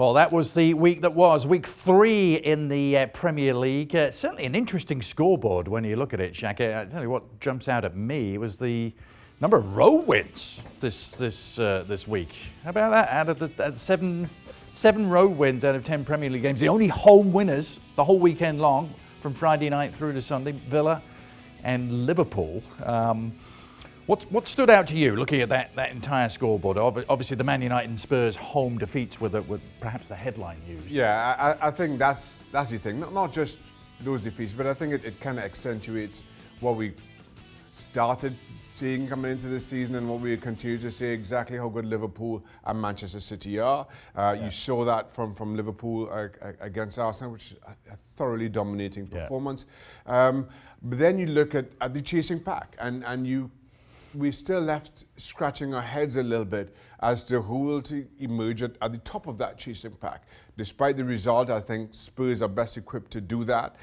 Well, that was the week that was, week 3 in the Premier League. Certainly an interesting scoreboard when you look at it, Shaka. I tell you what jumps out at me was the number of road wins this week. How about that? Out of the seven road wins out of 10 Premier League games, the only home winners the whole weekend long, from Friday night through to Sunday, Villa and Liverpool. What stood out to you looking at that entire scoreboard? Obviously, the Man United and Spurs home defeats were perhaps the headline news. Yeah, I think that's the thing. Not just those defeats, but I think it kind of accentuates what we started seeing coming into this season and what we continue to see, exactly how good Liverpool and Manchester City are. You saw that from Liverpool against Arsenal, which is a thoroughly dominating performance. But then you look at the chasing pack, and we're still left scratching our heads a little bit as to who will to emerge at the top of that chasing pack. Despite the result, I think Spurs are best equipped to do that.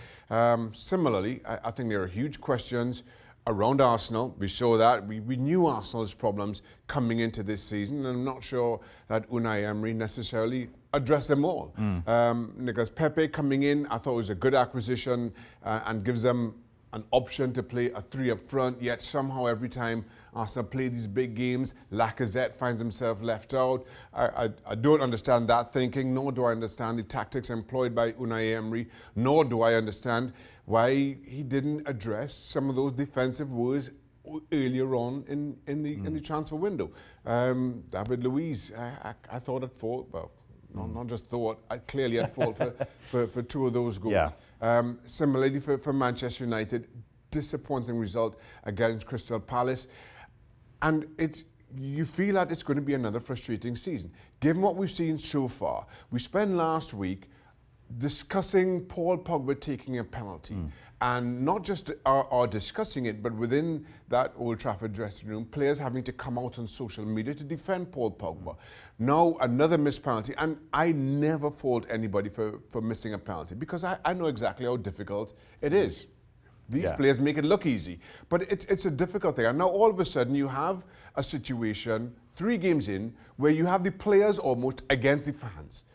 Similarly, I think there are huge questions around Arsenal. We saw that. We knew Arsenal's problems coming into this season, and I'm not sure that Unai Emery necessarily addressed them all. Because Pepe coming in, I thought was a good acquisition and gives them an option to play a 3 up front, yet somehow every time Arsenal play these big games, Lacazette finds himself left out. I don't understand that thinking, nor do I understand the tactics employed by Unai Emery, nor do I understand why he didn't address some of those defensive woes earlier on in the transfer window. David Luiz, I thought at fault, well, not just thought, I clearly at fault for 2 of those goals. Yeah. Similarly for Manchester United, disappointing result against Crystal Palace. And you feel that it's going to be another frustrating season. Given what we've seen so far, we spent last week discussing Paul Pogba taking a penalty. And not just are discussing it, but within that Old Trafford dressing room, players having to come out on social media to defend Paul Pogba. Now, another missed penalty, and I never fault anybody for missing a penalty, because I know exactly how difficult it is. These players make it look easy, but it's a difficult thing. And now all of a sudden you have a situation, 3 games in, where you have the players almost against the fans.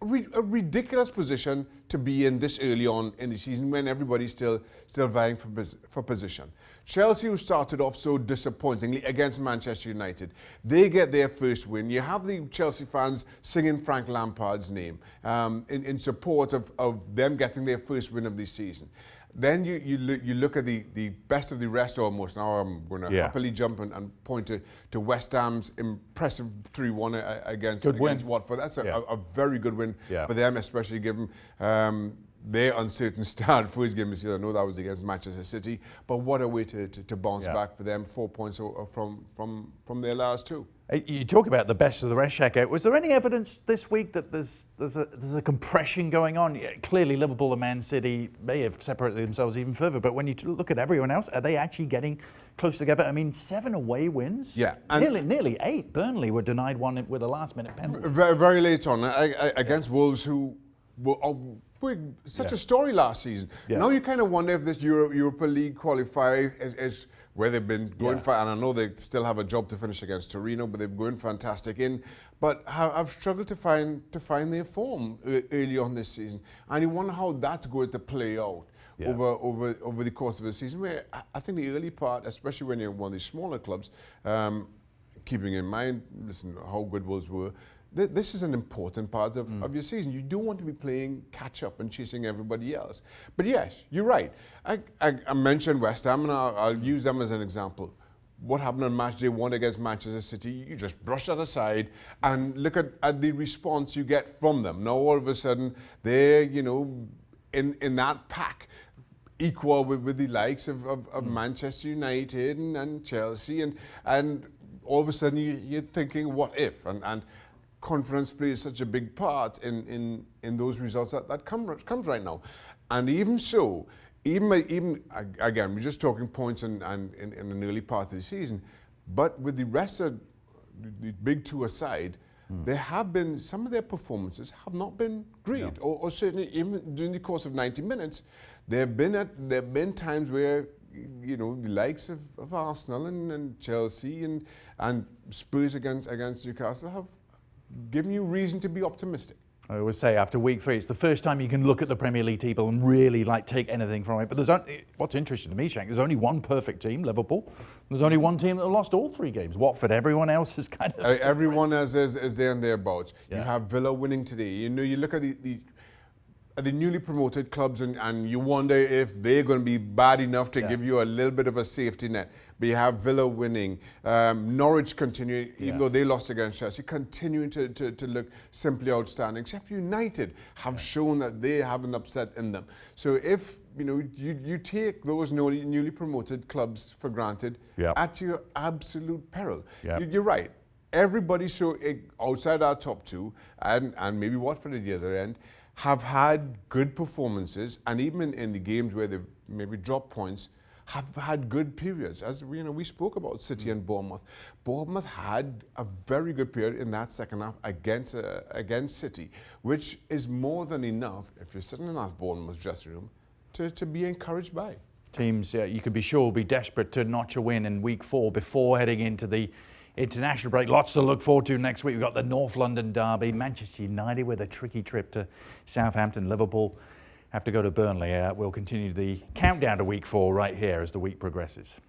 A ridiculous position to be in this early on in the season when everybody's still vying for position. Chelsea, who started off so disappointingly against Manchester United, they get their first win. You have the Chelsea fans singing Frank Lampard's name in support of them getting their first win of the season. Then you look at the best of the rest almost. Now I'm going to happily jump and point to West Ham's impressive 3-1 against Watford. That's a very good win for them, especially given their uncertain start. First game this year, I know that was against Manchester City, but what a way to bounce back for them. 4 points from their last 2. You talk about the best of the rest, Shaka. Was there any evidence this week that there's a compression going on? Clearly, Liverpool and Man City may have separated themselves even further, but when you look at everyone else, are they actually getting close together? I mean, 7 away wins? Yeah. Nearly 8. Burnley were denied one with a last-minute penalty. Very, very late on, against Wolves, who were such a story last season. Now you kind of wonder if this Europa League qualifier is where they've been going for, and I know they still have a job to finish against Torino, but they're going fantastic in. But I've struggled to find their form early on this season, and you wonder how that's going to play out over the course of the season. Where I think the early part, especially when you're one of these smaller clubs, keeping in mind, listen, how good Wolves were. This is an important part of your season. You don't want to be playing catch-up and chasing everybody else. But yes, you're right. I mentioned West Ham, and I'll use them as an example. What happened on match day 1 against Manchester City, you just brush that aside and look at the response you get from them. Now all of a sudden, they're, in that pack, equal with the likes of Manchester United and Chelsea, and all of a sudden you're thinking, what if? And conference plays such a big part in those results that comes right now. And even so, even again, we're just talking points in an early part of the season, but with the rest of the big 2 aside, there have been, some of their performances have not been great, or certainly even during the course of 90 minutes, there have been times where the likes of Arsenal and Chelsea and Spurs against Newcastle have giving you reason to be optimistic. I always say after week 3, it's the first time you can look at the Premier League table and really take anything from it. But what's interesting to me, Shaq, there's only one perfect team, Liverpool. There's only one team that lost all 3 games. Watford, everyone else is kind of... Everyone is there and thereabouts. Yeah. You have Villa winning today. You know, you look at the newly promoted clubs and you wonder if they're going to be bad enough to give you a little bit of a safety net. But you have Villa winning, Norwich continuing, even though they lost against Chelsea, continuing to look simply outstanding. Sheffield United have shown that they have an upset in them. So if you take those newly promoted clubs for granted at your absolute peril. You're right. Everybody outside our top 2 and maybe Watford at the other end have had good performances, and even in the games where they've maybe dropped points, have had good periods. As we spoke about City and Bournemouth. Bournemouth had a very good period in that second half against City, which is more than enough if you're sitting in that Bournemouth dressing room to be encouraged by. Teams, you can be sure, will be desperate to notch a win in week 4 before heading into the international break. Lots to look forward to next week. We've got the North London derby, Manchester United with a tricky trip to Southampton, Liverpool have to go to Burnley. We'll continue the countdown to week 4 right here as the week progresses.